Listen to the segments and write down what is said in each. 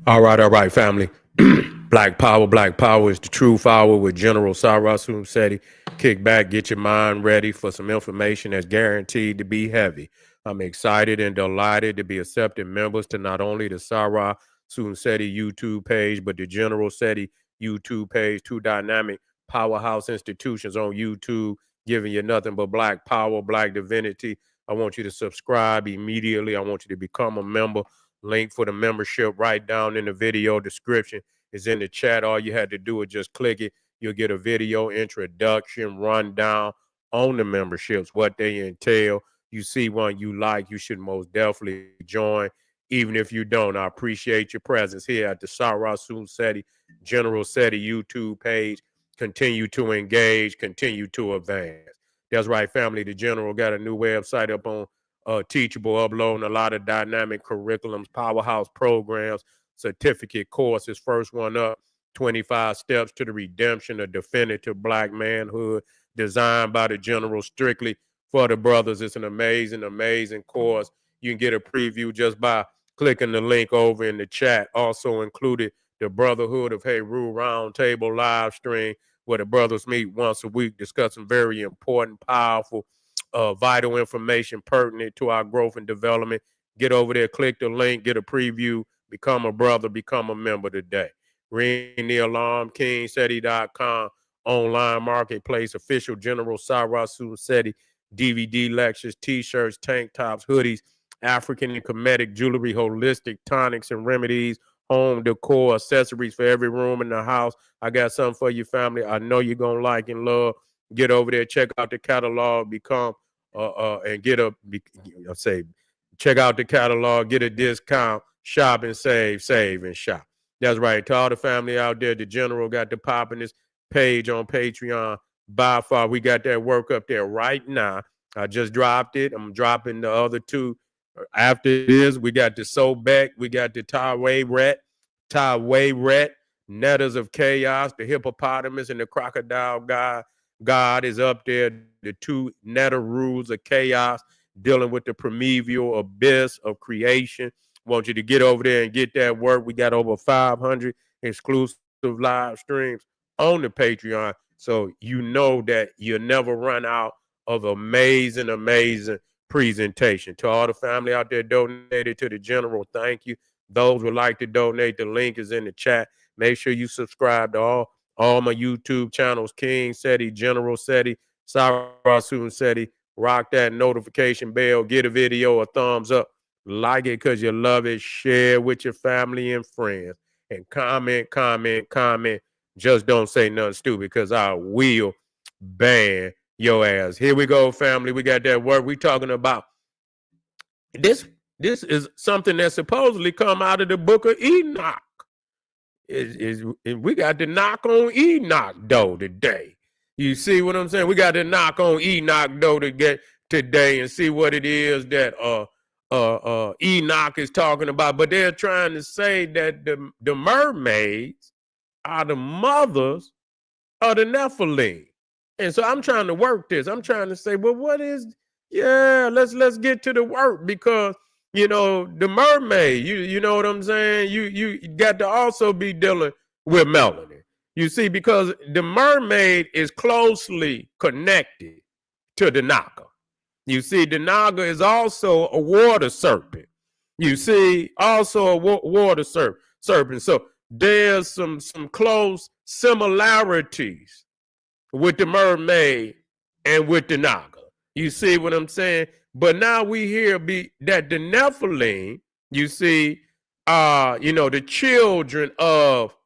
All right, family. Black Power is the true power with General Sarasu Seti. Kick back, get your mind ready for some information that's guaranteed to be heavy. I'm excited and delighted to be accepting members to not only the Sarah Seti YouTube page, but the General Seti YouTube page, two dynamic powerhouse institutions on YouTube, giving you nothing but black power, black divinity. I want you to subscribe immediately. I want you to become a member. Link for the membership right down in the video description is in the chat. All you had to do is just click it. You'll get a video introduction, rundown on the memberships, what they entail. You see one you like, you should most definitely join. Even if you don't, I appreciate your presence here at the Sarasun Seti General Seti YouTube page. Continue to engage, continue to advance. That's right, family. The General got a new website up on Teachable, uploading a lot of dynamic curriculums, powerhouse programs, certificate courses. First one up, 25 Steps to the Redemption of Definitive Black Manhood, designed by the General strictly for the brothers. It's an amazing, amazing course. You can get a preview just by clicking the link over in the chat. Also included the Brotherhood of Heru Roundtable live stream, where the brothers meet once a week discussing very important, powerful, vital information pertinent to our growth and development. Get over there, click the link, get a preview, become a brother, become a member today. Ring the alarm, kingseti.com, online marketplace, official General Sarasu Seti, DVD lectures, t-shirts, tank tops, hoodies, African and Kemetic jewelry, holistic tonics and remedies, home decor, accessories for every room in the house. I got something for your family. I know you're going to like and love. Get over there, check out the catalog, become and get check out the catalog, get a discount, shop and save and shop. That's right. To all the family out there, the General got the popping this page on Patreon. By far, we got that work up there right now. I just dropped it. I'm dropping the other two. After this, we got the Sobek, we got the Taway Netters of Chaos, the hippopotamus and the crocodile god. God is up there, the two netter rules of chaos, dealing with the primeval abyss of creation. Want you to get over there and get that work. We got over 500 exclusive live streams on the Patreon. So you know that you'll never run out of amazing, amazing presentation. To all the family out there donated to the General, thank you. Those would like to donate, the link is in the chat. Make sure you subscribe to all my YouTube channels, King Seti, General Seti, Sarasun Seti. Rock that notification bell, get a video a thumbs up, like it because you love it, share with your family and friends, and comment. Just don't say nothing stupid because I will ban your ass. Here we go, family. We got that work. We talking about this. This is something that supposedly come out of the book of Enoch. We got to knock on Enoch door today. You see what I'm saying? We got to knock on Enoch door to get today and see what it is that Enoch is talking about. But they're trying to say that the mermaids are the mothers of the Nephilim. And so I'm trying to work this. I'm trying to say, well, what is, let's get to the work, because the mermaid, you know what I'm saying? You got to also be dealing with melanin. You see, because the mermaid is closely connected to the Naga. You see, the Naga is also a water serpent. You see, also a water serpent. So there's some close similarities with the mermaid and with the Naga. You see what I'm saying? But now we hear that the Nephilim, you see, the children of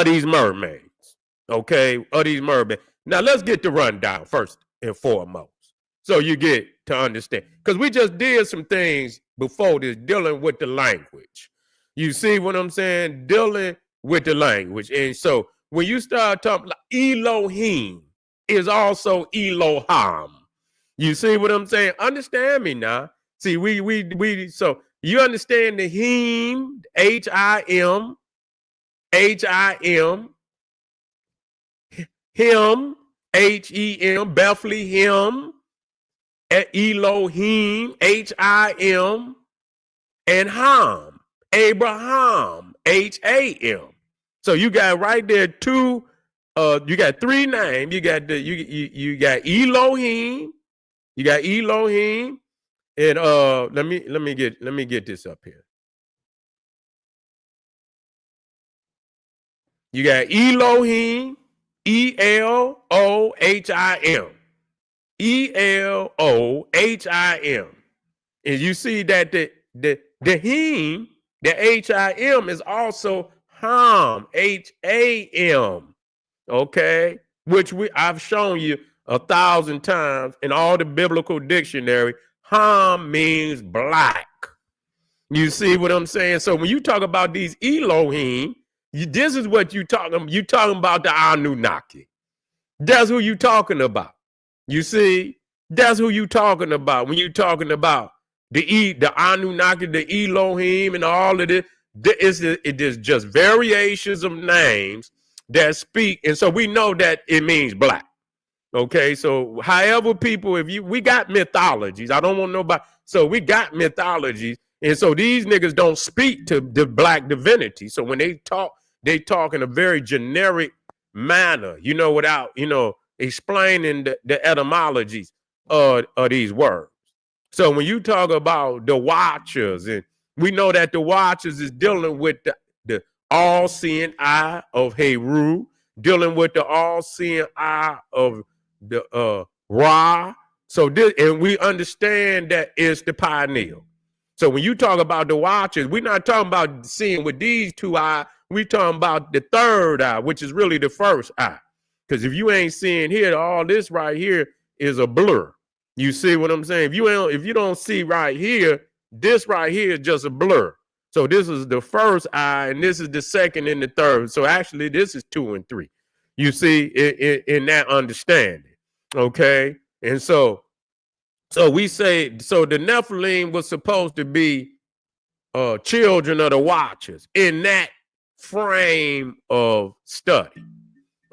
these mermaids, okay, of these mermaids. Now let's get the rundown first and foremost, so you get to understand, because we just did some things before this dealing with the language. You see what I'm saying? Dealing with the language. And so when you start talking, like Elohim is also Elohim. You see what I'm saying? Understand me now. See, so you understand the him, H-I-M, him, H-E-M, Bethlehem, Elohim, H-I-M, and Ham, Abraham, Ham. So you got right there two. You got three names. You got you got Elohim. You got Elohim, and let me get this up here. You got Elohim, Elohim, Elohim, and you see that the him, the Him is also Ham, Ham. Okay, which I've shown you 1,000 times in all the biblical dictionary. Ham means black. You see what I'm saying? So when you talk about these Elohim, this is what you talking. You talking about the Anunnaki. That's who you talking about. You see, that's who you talking about when you talking about the Anunnaki, the Elohim, and all of this. It is just variations of names that speak, and so we know that it means black. Okay, so however people, we got mythologies. I don't want nobody. So we got mythologies, and so these niggas don't speak to the black divinity. So when they talk in a very generic manner, without explaining the etymologies of these words. So when you talk about the Watchers, and we know that the Watchers is dealing with the all-seeing eye of Heru, dealing with the all-seeing eye of the Ra. So this, and we understand that it's the pineal. So when you talk about the Watchers, we're not talking about seeing with these two eyes. We're talking about the third eye, which is really the first eye. Because if you ain't seeing here, all this right here is a blur. You see what I'm saying? If you don't see right here, this right here is just a blur. So this is the first eye, and this is the second and the third. So actually, this is 2 and 3. You see, in that understanding, okay? And so we say, so the Nephilim was supposed to be children of the Watchers in that frame of study,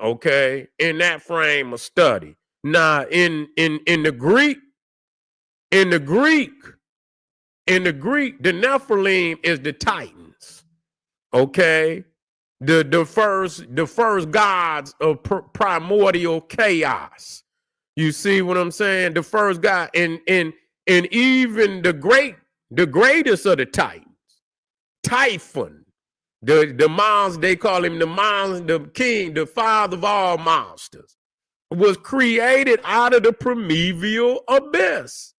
okay? In that frame of study. Now, in the Greek, the Nephilim is the Titans, okay? The first gods of primordial chaos. You see what I'm saying? The first god, and even the greatest of the Titans, Typhon, the monster, they call him the king, the father of all monsters, was created out of the primeval abyss.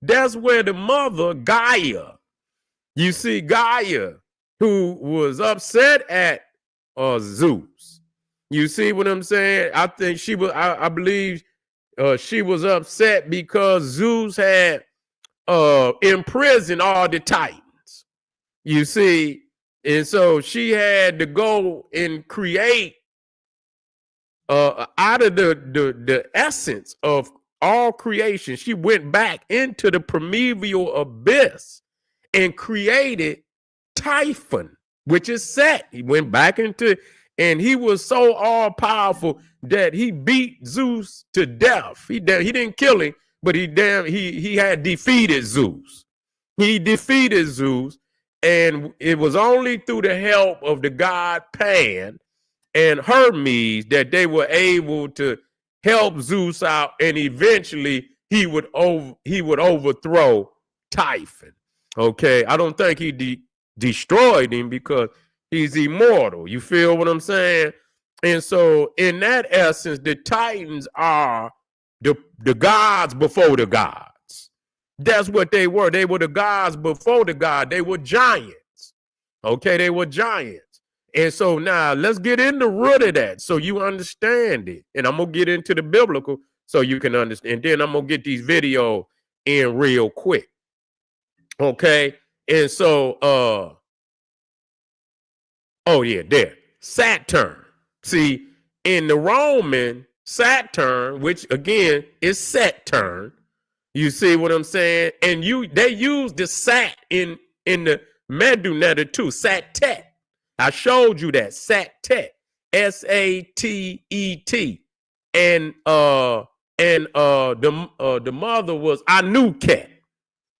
That's where the mother, Gaia, you see Gaia, who was upset at Zeus. You see what I'm saying? I think she was, I believe she was upset because Zeus had imprisoned all the Titans. You see, and so she had to go and create out of the essence of all creation. She went back into the primeval abyss and created Typhon, which is Set. He went back into, and he was so all powerful that he beat Zeus to death. He didn't kill him, but he had defeated Zeus. He defeated Zeus, and it was only through the help of the god Pan and Hermes that they were able to help Zeus out, and eventually he would overthrow Typhon. Okay, I don't think he destroyed him because he's immortal. You feel what I'm saying? And so in that essence, the Titans are the gods before the gods. That's what they were. They were the gods before the god. They were giants. Okay, they were giants. And so now let's get in the root of that so you understand it. And I'm going to get into the biblical so you can understand. And then I'm going to get these videos in real quick. Okay. And so, oh yeah, there. Saturn. See, in the Roman, Saturn, which again is Saturn. You see what I'm saying? And they use the Sat in the Medunetta too, Satet. I showed you that, Satet, Satet, and the mother was Anuket.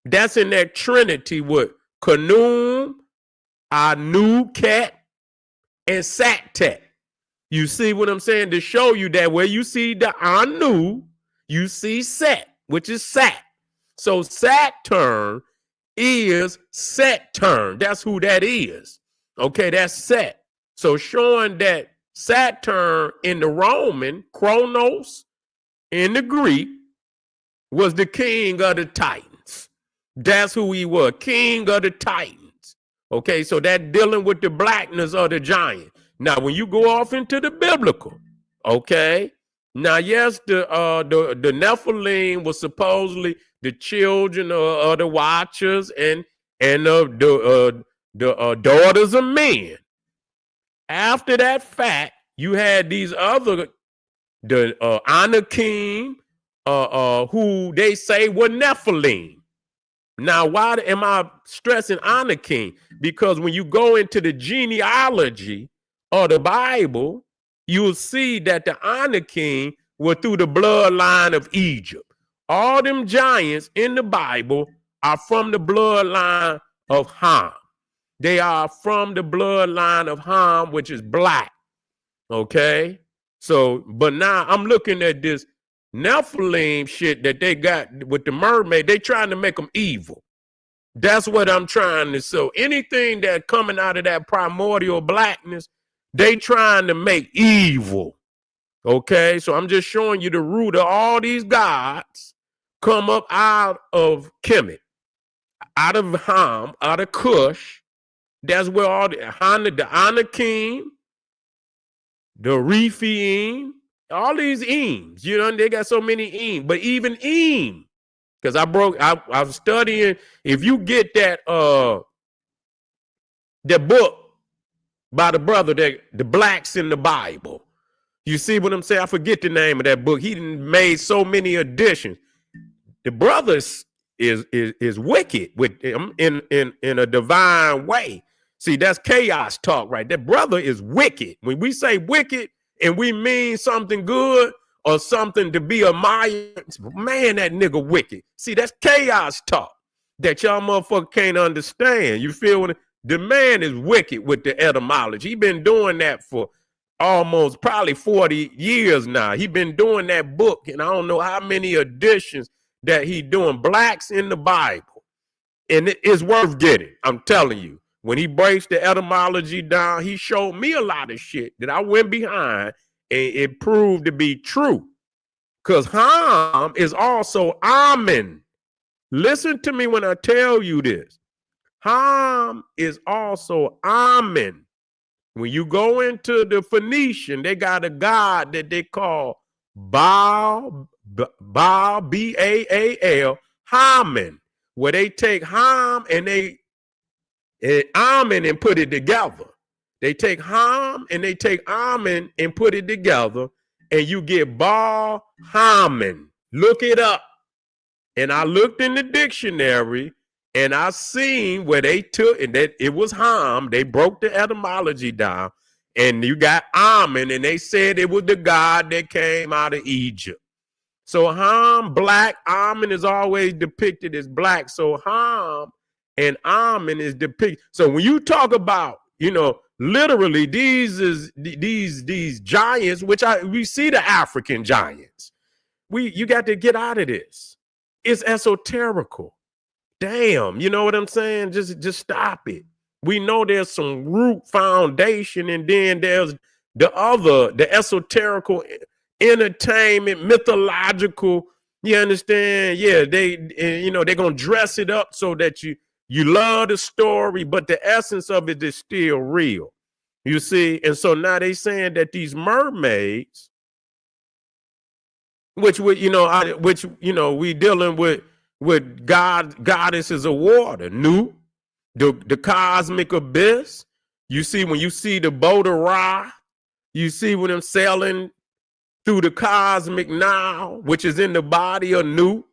That's in that Trinity with Kanum, Anuket, and Satet. You see what I'm saying? To show you that where you see the Anu, you see Set, which is Sat. So Saturn is Saturn. That's who that is. Okay, that's Set. So showing that Saturn in the Roman, Chronos in the Greek, was the king of the Titans. That's who he was, king of the Titans. Okay, so that dealing with the blackness of the giant. Now, when you go off into the biblical, okay, now yes, the Nephilim was supposedly the children of the Watchers and the daughters of men. After that fact, you had these other Anakim, who they say were Nephilim. Now, why am I stressing Anakim? Because when you go into the genealogy of the Bible, you'll see that the Anakim were through the bloodline of Egypt. All them giants in the Bible are from the bloodline of Ham. They are from the bloodline of Ham, which is black. Okay? So, but now I'm looking at this Nephilim shit that they got with the mermaid. They trying to make them evil. That's what I'm trying to. So anything that coming out of that primordial blackness, they trying to make evil. Okay, so I'm just showing you the root of all these gods come up out of Kemet, out of Ham, out of Cush. That's where all the Anakim, the Rephaim, all these Eames, you know, they got so many Eames, but even Eam, because I was studying, if you get that book by the brother, the blacks in the Bible, you see what I'm saying? I forget the name of that book. He made so many additions. The brother is wicked with him in a divine way. See, that's chaos talk, right? That brother is wicked. When we say wicked and we mean something good or something to be admired, man, that nigga wicked. See, that's chaos talk that y'all motherfucker can't understand. You feel what? The man is wicked with the etymology. He been doing that for almost probably 40 years now. He been doing that book, and I don't know how many editions that he doing. Blacks in the Bible. And it is worth getting. I'm telling you. When he breaks the etymology down, he showed me a lot of shit that I went behind, and it proved to be true. Because Ham is also Amen. Listen to me when I tell you this. Ham is also Amen. When you go into the Phoenician, they got a god that they call Baal, B-A-A-L, Haman, where they take Ham and they Amen and put it together. They take Ham and they take Amen and put it together, and you get Baal Haman. Look it up. And I looked in the dictionary, and I seen where they took, and that it was Ham. They broke the etymology down, and you got Amen, and they said it was the god that came out of Egypt. So Ham, black, Amen is always depicted as black. So Ham and Amen is depicted. So when you talk about, you know, literally these giants, which we see the African giants. You got to get out of this. It's esoterical. Damn, you know what I'm saying? Just stop it. We know there's some root foundation, and then there's the esoterical, entertainment, mythological. You understand? Yeah, they're gonna dress it up so that you love the story, but the essence of it is still real. You see, and so now they saying that these mermaids, which we dealing with goddesses of water, the cosmic abyss. You see, when you see the boat of Ra, you see when them sailing through the cosmic Nile, which is in the body of Nu.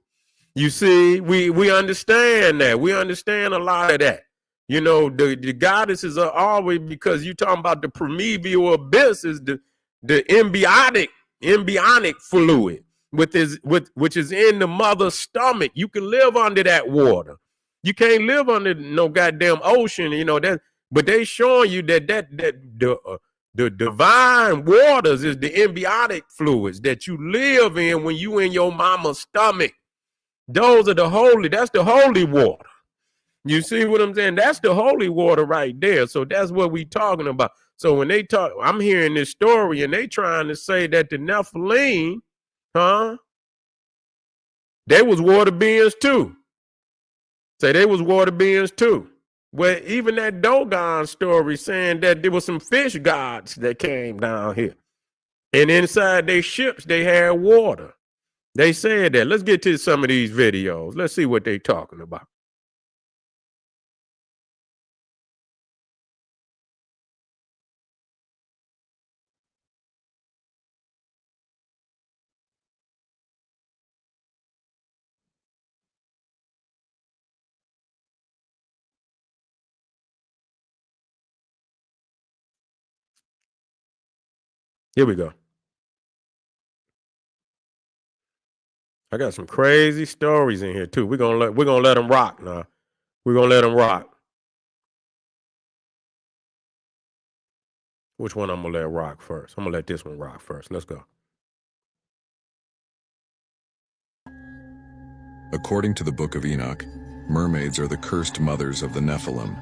You see, we understand that. We understand a lot of that. You know, the goddesses are always, because you talking about the primeval abyss is the embryonic fluid, which is in the mother's stomach. You can live under that water. You can't live under no goddamn ocean. You know, But they showing you that the divine waters is the embiotic fluids that you live in when you in your mama's stomach. Those are the holy. That's the holy water. You see what I'm saying? That's the holy water right there. So that's what we talking about. So when they talk, I'm hearing this story and they trying to say that the Nephilim, they was water beings too. Say they was water beings too. Well, even that Dogon story saying that there was some fish gods that came down here. And inside their ships, they had water. They said that. Let's get to some of these videos. Let's see what they talking about. Here we go. I got some crazy stories in here too. We're gonna let them rock now. We're gonna let them rock. Which one I'm gonna let rock first? I'm gonna let this one rock first. Let's go. According to the Book of Enoch, mermaids are the cursed mothers of the Nephilim.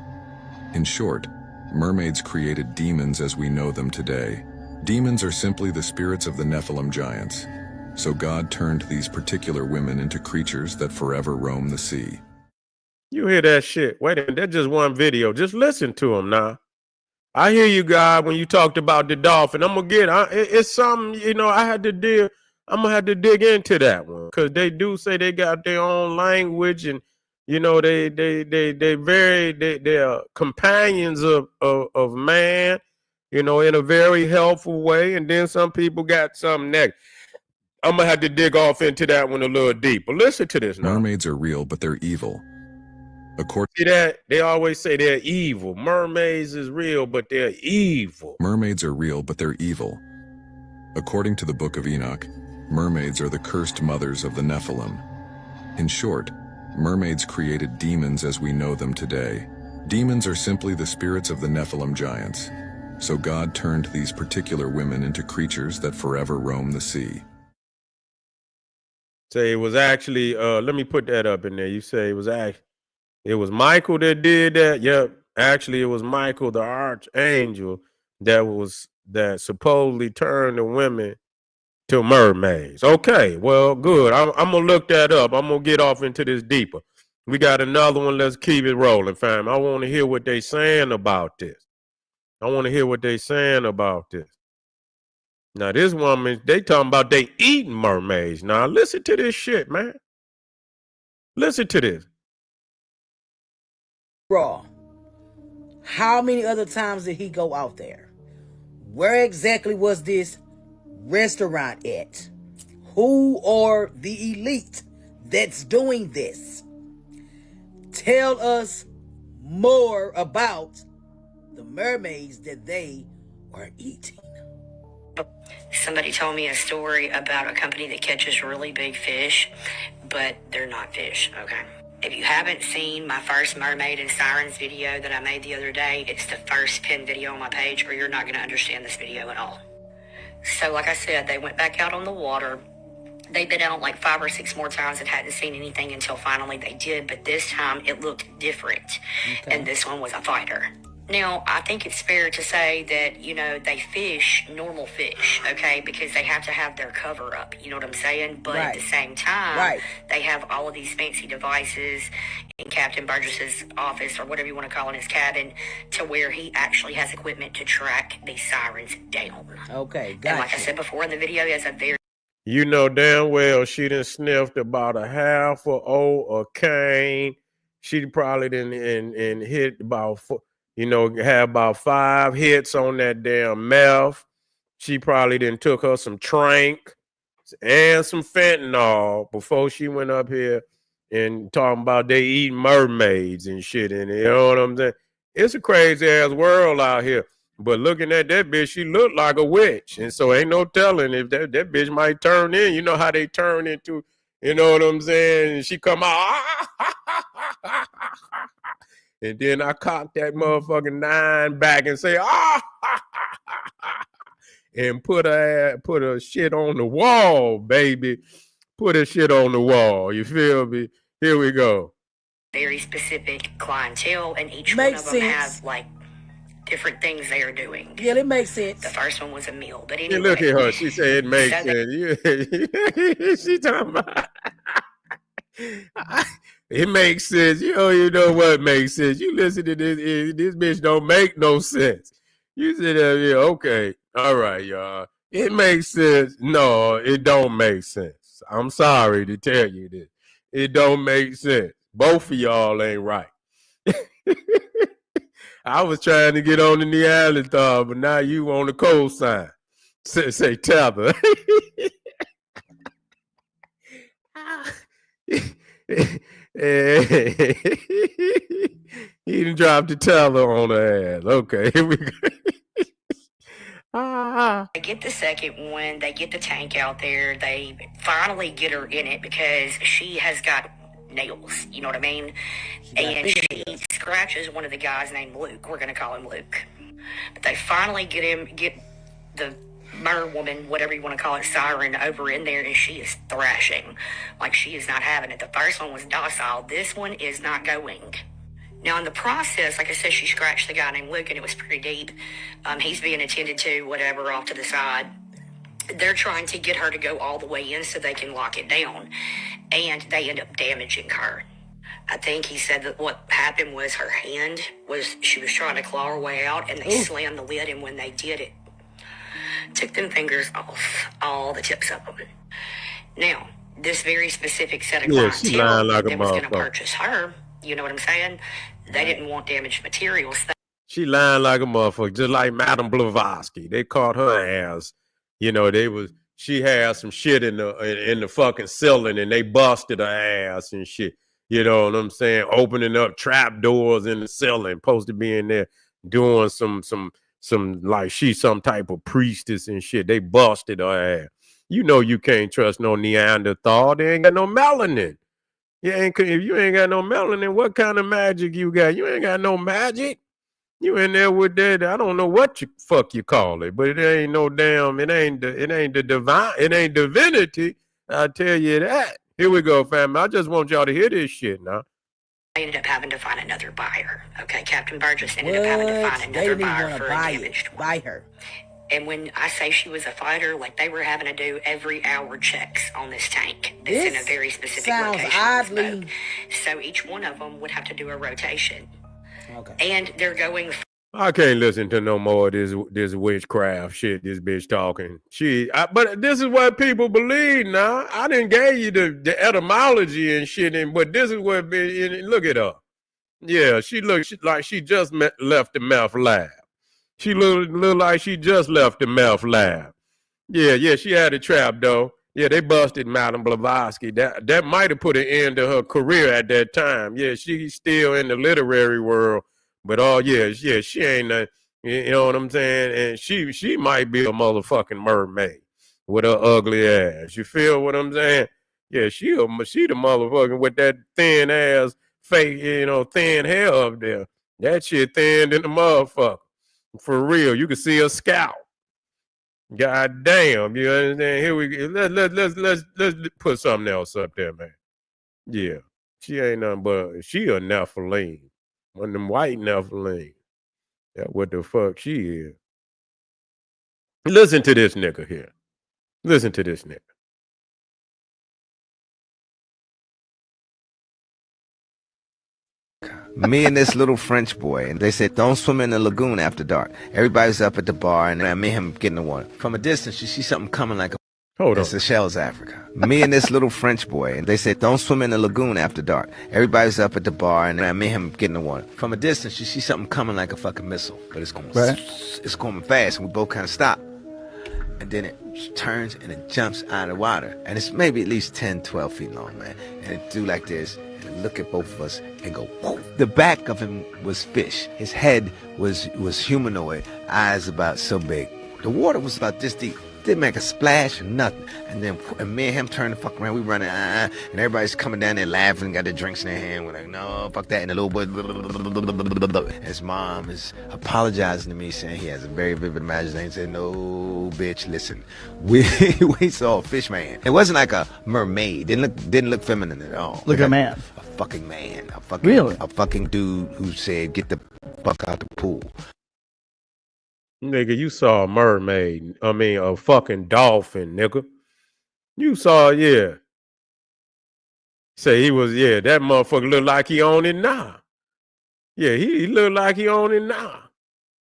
In short, mermaids created demons as we know them today. Demons are simply the spirits of the Nephilim giants. So God turned these particular women into creatures that forever roam the sea. You hear that shit? Wait a minute, that's just one video. Just listen to him now. I hear you, God, when you talked about the dolphin. I'm gonna it's something, I had to dig. I'm gonna have to dig into that one because they do say they got their own language and they're companions of man, in a very helpful way. And then some people got something negative. I'm gonna have to dig off into that one a little deeper. Listen to this now. Mermaids are real, but they're evil. See that? They always say they're evil. Mermaids is real, but they're evil. Mermaids are real, but they're evil. According to the Book of Enoch, mermaids are the cursed mothers of the Nephilim. In short, mermaids created demons as we know them today. Demons are simply the spirits of the Nephilim giants. So God turned these particular women into creatures that forever roam the sea. Say it was actually, let me put that up in there. You say it was Michael that did that. Yep. Actually, it was Michael, the archangel, that supposedly turned the women to mermaids. Okay, well, good. I'm gonna look that up. I'm gonna get off into this deeper. We got another one. Let's keep it rolling, fam. I want to hear what they saying about this. Now, this woman, they talking about they eating mermaids. Now, listen to this shit, man. Listen to this. Raw. How many other times did he go out there? Where exactly was this restaurant at? Who are the elite that's doing this? Tell us more about the mermaids that they are eating. Somebody told me a story about a company that catches really big fish, but they're not fish, okay? If you haven't seen my first Mermaid and Sirens video that I made the other day, it's the first pinned video on my page, or you're not going to understand this video at all. So like I said, they went back out on the water. They'd been out like 5 or 6 more times and hadn't seen anything until finally they did, but this time it looked different. Okay. And this one was a fighter. Now, I think it's fair to say that, they fish normal fish, okay, because they have to have their cover up, you know what I'm saying? But at the same time, they have all of these fancy devices in Captain Burgess's office, or whatever you want to call it, his cabin, to where he actually has equipment to track these sirens down. Okay, gotcha. And like I said before in the video, he has a very... You know damn well she done sniffed about a half a cane. She probably didn't and hit about had about 5 hits on that damn meth. She probably done took her some trank and some fentanyl before she went up here and talking about they eat mermaids and shit. And you know what I'm saying? It's a crazy ass world out here. But looking at that bitch, she looked like a witch. And so ain't no telling if that bitch might turn in. You know how they turn into, you know what I'm saying? And she come out. And then I cock that motherfucking 9 back and say, and put a shit on the wall, baby. Put a shit on the wall. You feel me? Here we go. Very specific clientele, and each Makes one of them sense. have like different things they are doing. Yeah, it makes sense. The first one was a meal, but anyway. Yeah, look at her. She said it makes sense. She talking about it makes sense. You know what makes sense. You listen to this bitch don't make no sense. You said, yeah, okay. All right, y'all. It makes sense. No, it don't make sense. I'm sorry to tell you this. It don't make sense. Both of y'all ain't right. I was trying to get on the Neanderthal, but now you on the cosign. Say tether. He done dropped the tether on her ass. Okay, here we go. They get the second one, they get the tank out there, they finally get her in it because she has got nails, you know what I mean? And she scratches one of the guys named Luke. We're gonna call him Luke. But they finally get the mer woman, whatever you want to call it, siren, over in there, and she is thrashing. Like, she is not having it. The first one was docile. This one is not going. Now, in the process, like I said, she scratched the guy named Luke, and it was pretty deep. He's being attended to, whatever, off to the side. They're trying to get her to go all the way in so they can lock it down. And they end up damaging her. I think he said that what happened was her hand she was trying to claw her way out, and they slammed the lid, and when they did it, took them fingers off, all the tips of them. Now, this very specific set of clientele that was going to purchase her, you know what I'm saying? They didn't want damaged materials. She lying like a motherfucker, just like Madame Blavatsky. They caught her ass. You know, she had some shit in the fucking ceiling, and they busted her ass and shit. You know what I'm saying? Opening up trap doors in the ceiling, supposed to be in there doing some like she's some type of priestess and shit. They busted her ass. You know you can't trust no Neanderthal. They ain't got no melanin. If you ain't got no melanin, what kind of magic you got? You ain't got no magic. You in there with that, I don't know what you call it, but it ain't no damn, it ain't the divine, it ain't divinity. I tell you that. Here we go, fam. I just want y'all to hear this shit now. They ended up having to find another buyer. Okay, Captain Burgess ended up having to find another buyer for a damaged one. Buy her. And when I say she was a fighter, like, they were having to do every hour checks on this tank. This in a very specific location. Oddly. So each one of them would have to do a rotation. Okay. And they're going. I can't listen to no more of this witchcraft shit. This bitch talking. But this is what people believe now. I didn't give you the etymology and shit, but this is what. Look at her. Yeah, she looks like she just left the meth lab. She look like she just left the meth lab. Yeah, she had a trap though. Yeah, they busted Madame Blavatsky. That might have put an end to her career at that time. Yeah, she's still in the literary world, but she ain't. You know what I'm saying? And she might be a motherfucking mermaid with her ugly ass. You feel what I'm saying? Yeah, she the motherfucking with that thin ass, fake, thin hair up there. That shit thin than the motherfucker. For real, you can see her scalp. God damn, you understand? Here we go. Let's put something else up there, man. Yeah, she ain't nothing but she a Nephilim, one of them white Nephilim. That's what the fuck she is. Listen to this nigga here. Listen to this nigga. Me and this little French boy, and they said, don't swim in the lagoon after dark. Everybody's up at the bar, and me and him getting the water. From a distance, you see something coming like a... Hold on. It's the Shells, Africa. Me and this little French boy, and they said, don't swim in the lagoon after dark. Everybody's up at the bar, and me and him getting the water. From a distance, you see something coming like a fucking missile, but it's going fast, and we both kind of stop. And then it turns and it jumps out of the water. And it's maybe at least 10, 12 feet long, man. And it do like this. Look at both of us and go, whoa. The back of him was fish. His head was humanoid, eyes about so big. The water was about this deep. Didn't make a splash or nothing. And then me and him turned the fuck around. We running, and everybody's coming down there laughing, got their drinks in their hand. We're like, no, fuck that. And the little boy, his mom is apologizing to me, saying he has a very vivid imagination. He said, no, bitch, listen. We saw a fish man. It wasn't like a mermaid. Didn't look feminine at all. Look at a man. A fucking man. Really? A fucking dude who said, get the fuck out the pool. Nigga, you saw a mermaid. I mean, a fucking dolphin, nigga. You saw, yeah. Say he was, yeah, that motherfucker looked like he on it now. Yeah, he looked like he on it now.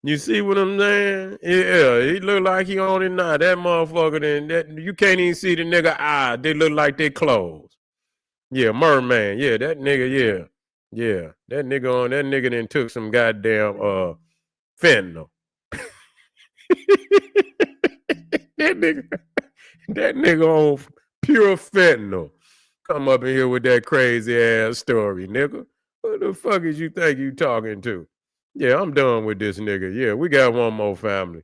You see what I'm saying? Yeah, he look like he on it now. That motherfucker, then that you can't even see the nigga eyes. They look like they closed. Yeah, merman. Yeah, that nigga, yeah. Yeah. That nigga then took some goddamn fentanyl. that nigga on pure fentanyl. Come up in here with that crazy ass story, nigga. Who the fuck is you think you talking to? Yeah, I'm done with this nigga. Yeah, we got one more family.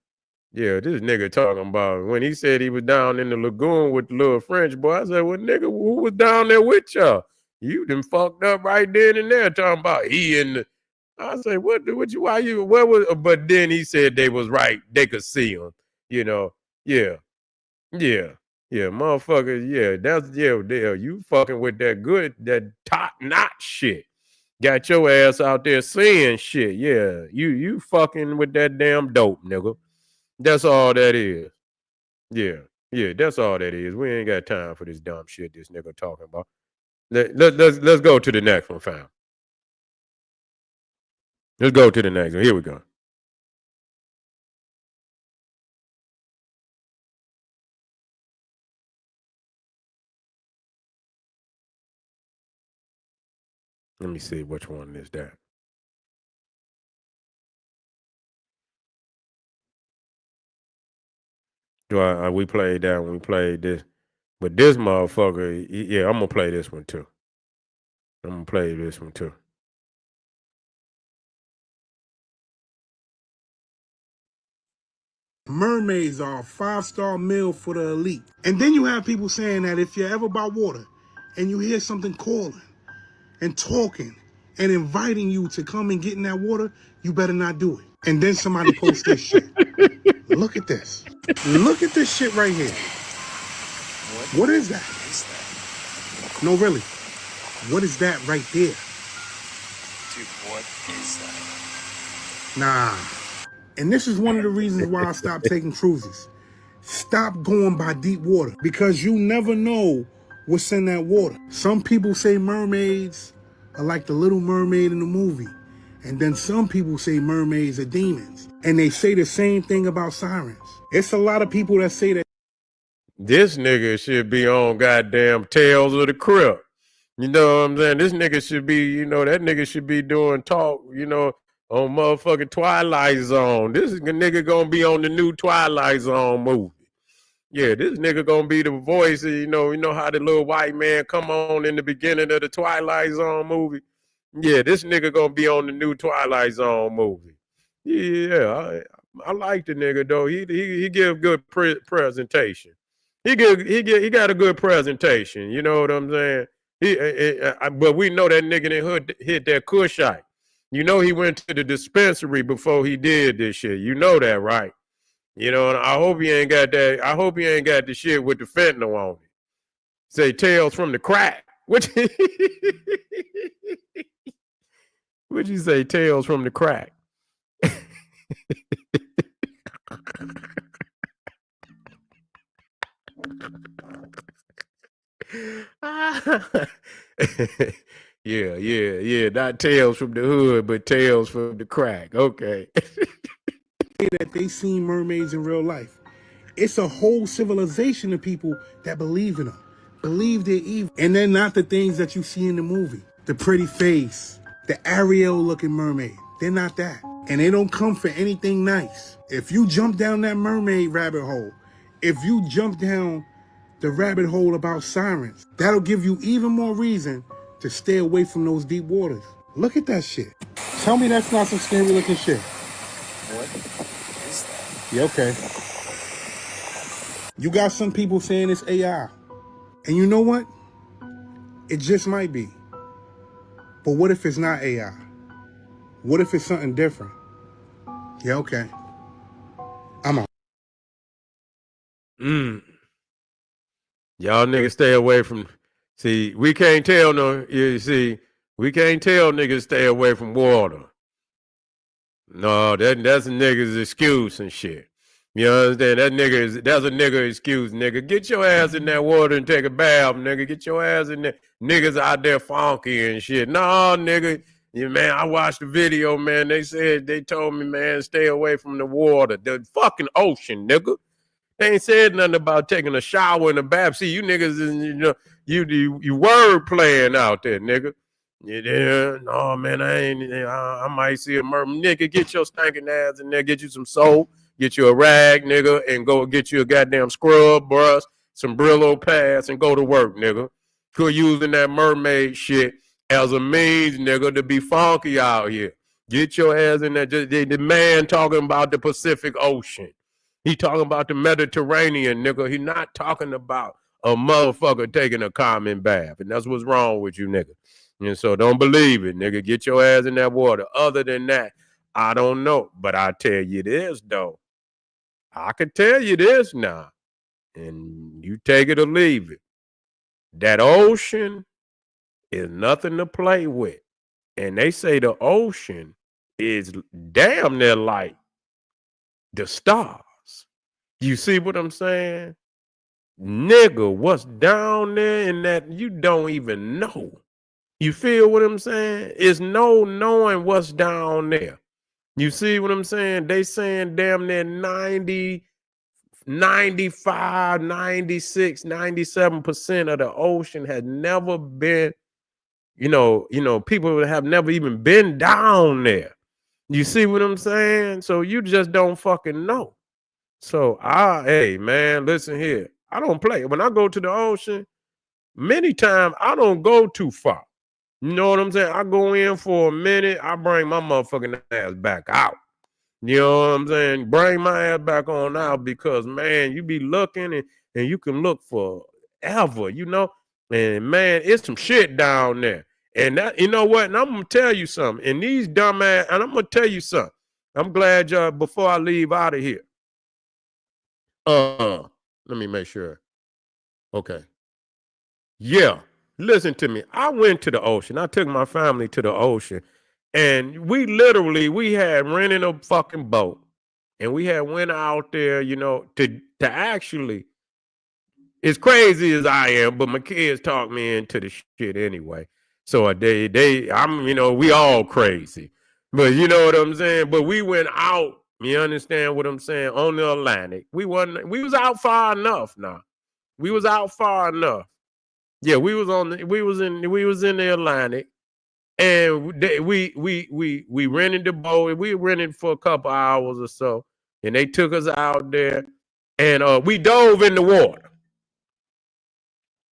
Yeah, this nigga talking about when he said he was down in the lagoon with the little French boy. I said, well, nigga, who was down there with y'all? You done fucked up right then and there talking about he and the... I said, but then he said they was right. They could see him, you know. Yeah, motherfuckers. Yeah, you fucking with that top notch shit. Got your ass out there saying shit. Yeah, you fucking with that damn dope, nigga. That's all that is. Yeah, that's all that is. We ain't got time for this dumb shit this nigga talking about. Let's go to the next one, fam. Let's go to the next one. Here we go. Let me see which one is that. We played that one. We played this. But this motherfucker, yeah, I'm going to play this one too. Mermaids are a 5-star meal for the elite. And then you have people saying that if you're ever by water and you hear something calling and talking and inviting you to come and get in that water, you better not do it. And then somebody posts this shit. Look at this. Look at this shit right here. What is that? No, really. What is that right there? Dude, what is that? Nah. And this is one of the reasons why I stopped taking cruises. Stop going by deep water because you never know what's in that water. Some people say mermaids are like the little mermaid in the movie. And then some people say mermaids are demons. And they say the same thing about sirens. It's a lot of people that say that. This nigga should be on goddamn Tales of the Crypt. You know what I'm saying? This nigga should be, that nigga should be doing talk, on motherfucking Twilight Zone. This nigga gonna be on the new Twilight Zone movie. Yeah, this nigga gonna be the voice of, you know how the little white man come on in the beginning of the Twilight Zone movie? Yeah, this nigga gonna be on the new Twilight Zone movie. Yeah, I like the nigga though. He give good presentation. He got a good presentation. You know what I'm saying? But we know that nigga didn't hit that Cushite. You know he went to the dispensary before he did this shit. You know that, right? And I hope he ain't got that. I hope he ain't got the shit with the fentanyl on it. Say Tales from the Crack. What would you say? Tales from the Crack. Yeah. Not Tales from the Hood, but Tales from the Crack. Okay. That they seen mermaids in real life. It's a whole civilization of people that believe in them, believe they're evil. And they're not the things that you see in the movie. The pretty face, the Ariel looking mermaid. They're not that. And they don't come for anything nice. If you jump down that mermaid rabbit hole, if you jump down the rabbit hole about sirens, that'll give you even more reason to stay away from those deep waters. Look at that shit. Tell me that's not some scary looking shit. What is that? Yeah, okay. You got some people saying it's AI. And you know what? It just might be. But what if it's not AI? What if it's something different? Yeah, okay. I'm out. Y'all niggas stay away from. See, we can't tell no. You see, we can't tell niggas stay away from water. No, that's a nigga's excuse and shit. You understand? That's a nigga excuse, nigga. Get your ass in that water and take a bath, nigga. Get your ass in there. Niggas out there funky and shit. No, nigga. Yeah, man, I watched the video, man. They told me, man, stay away from the water. The fucking ocean, nigga. They ain't said nothing about taking a shower in a bath. See, you niggas, you word playing out there, nigga. Yeah, no, man, I might see a mermaid. Nigga, get your stinking ass in there, get you some soap, get you a rag, nigga, and go get you a goddamn scrub brush, some Brillo pads, and go to work, nigga. Quit using that mermaid shit as a means, nigga, to be funky out here. Get your ass in there. The man talking about the Pacific Ocean. He talking about the Mediterranean, nigga. He not talking about a motherfucker taking a common bath. And that's what's wrong with you, nigga. And so don't believe it, nigga. Get your ass in that water. Other than that, I don't know. But I tell you this, though. I can tell you this now. And you take it or leave it. That ocean is nothing to play with. And they say the ocean is damn near like the stars. You see what I'm saying? Nigga, what's down there in that you don't even know. You feel what I'm saying? It's no knowing what's down there. You see what I'm saying? They saying damn near 90, 95, 96, 97% of the ocean has never been, people have never even been down there. You see what I'm saying? So you just don't fucking know. So hey man, listen here. I don't play. When I go to the ocean, many times I don't go too far. You know what I'm saying? I go in for a minute, I bring my motherfucking ass back out. You know what I'm saying? Bring my ass back on out because man, you be looking and you can look forever, And man, it's some shit down there. And that, you know what? And I'm gonna tell you something. And these dumbass, and I'm gonna tell you something. I'm glad y'all before I leave out of here. Let me make sure. Okay. Yeah. Listen to me. I went to the ocean. I took my family to the ocean. And we had rented a fucking boat. And we had went out there, to actually, as crazy as I am, but my kids talked me into the shit anyway. So we all crazy. But you know what I'm saying? But we went out. You understand what I'm saying? On the Atlantic. We was out far enough now. We was out far enough. Yeah, we was in the Atlantic. And we rented the boat. We rented for a couple hours or so. And they took us out there. And we dove in the water.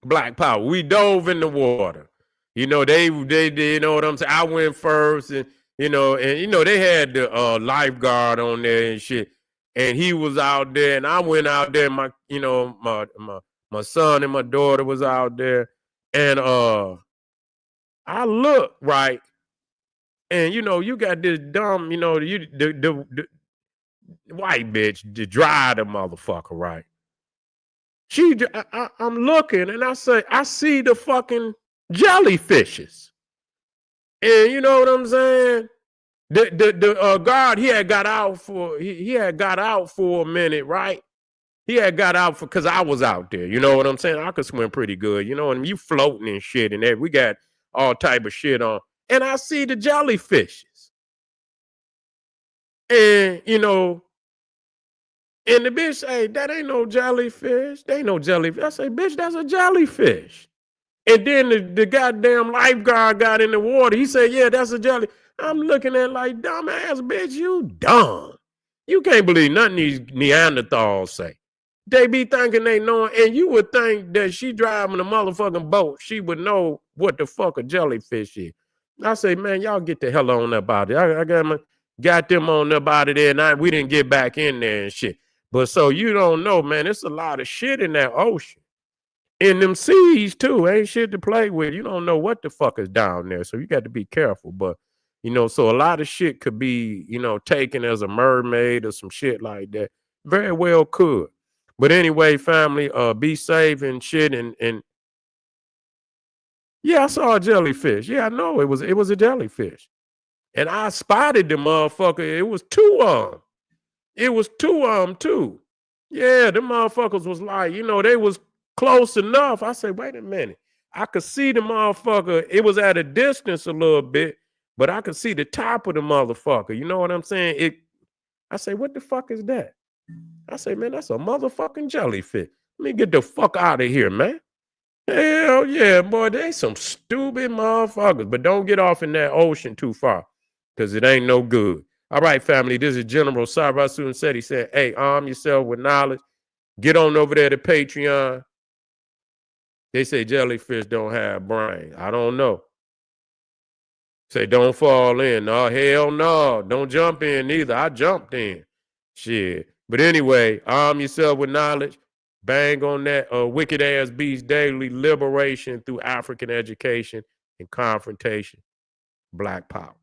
Black power. We dove in the water. They you know what I'm saying? I went first and they had the lifeguard on there and shit. And he was out there and I went out there. My son and my daughter was out there. And I looked right. And you got this dumb, the white bitch to dry the motherfucker, right? I'm looking and I say, I see the fucking jellyfishes. And you know what I'm saying? The guard, he had got out for a minute, right? He had got out because I was out there. You know what I'm saying? I could swim pretty good, and you floating and shit and we got all type of shit on. And I see the jellyfishes. And and the bitch say, that ain't no jellyfish. They ain't no jellyfish. I say, bitch, that's a jellyfish. And then the goddamn lifeguard got in the water. He said, yeah, that's a jelly. I'm looking at like, dumbass bitch, you dumb. You can't believe nothing these Neanderthals say. They be thinking they know, and you would think that she driving a motherfucking boat. She would know what the fuck a jellyfish is. I say, man, y'all get the hell on up out of it. I got them on up out of there, and we didn't get back in there and shit. But so you don't know, man, it's a lot of shit in that ocean. In them seas too, ain't shit to play with. You don't know what the fuck is down there. So you got to be careful. But, you know, so a lot of shit could be, you know, taken as a mermaid or some shit like that. Very well could. But anyway, family, be safe and shit. And yeah, I saw a jellyfish. Yeah, I know it was a jellyfish. And I spotted the motherfucker. It was two of them. It was two of them too. Yeah, them motherfuckers was like, you know, they was close enough. I said, wait a minute. I could see the motherfucker. It was at a distance a little bit, but I could see the top of the motherfucker. You know what I'm saying? I say, what the fuck is that? I say, man, that's a motherfucking jellyfish. Let me get the fuck out of here, man. Hell yeah, boy. They some stupid motherfuckers. But don't get off in that ocean too far, because it ain't no good. All right, family, this is General Sarasu Seti said, hey, arm yourself with knowledge. Get on over there to Patreon. They say jellyfish don't have brain. I don't know. Say don't fall in. No, hell no. Don't jump in either. I jumped in. Shit. But anyway, arm yourself with knowledge. Bang on that wicked ass beast daily liberation through African education and confrontation. Black power.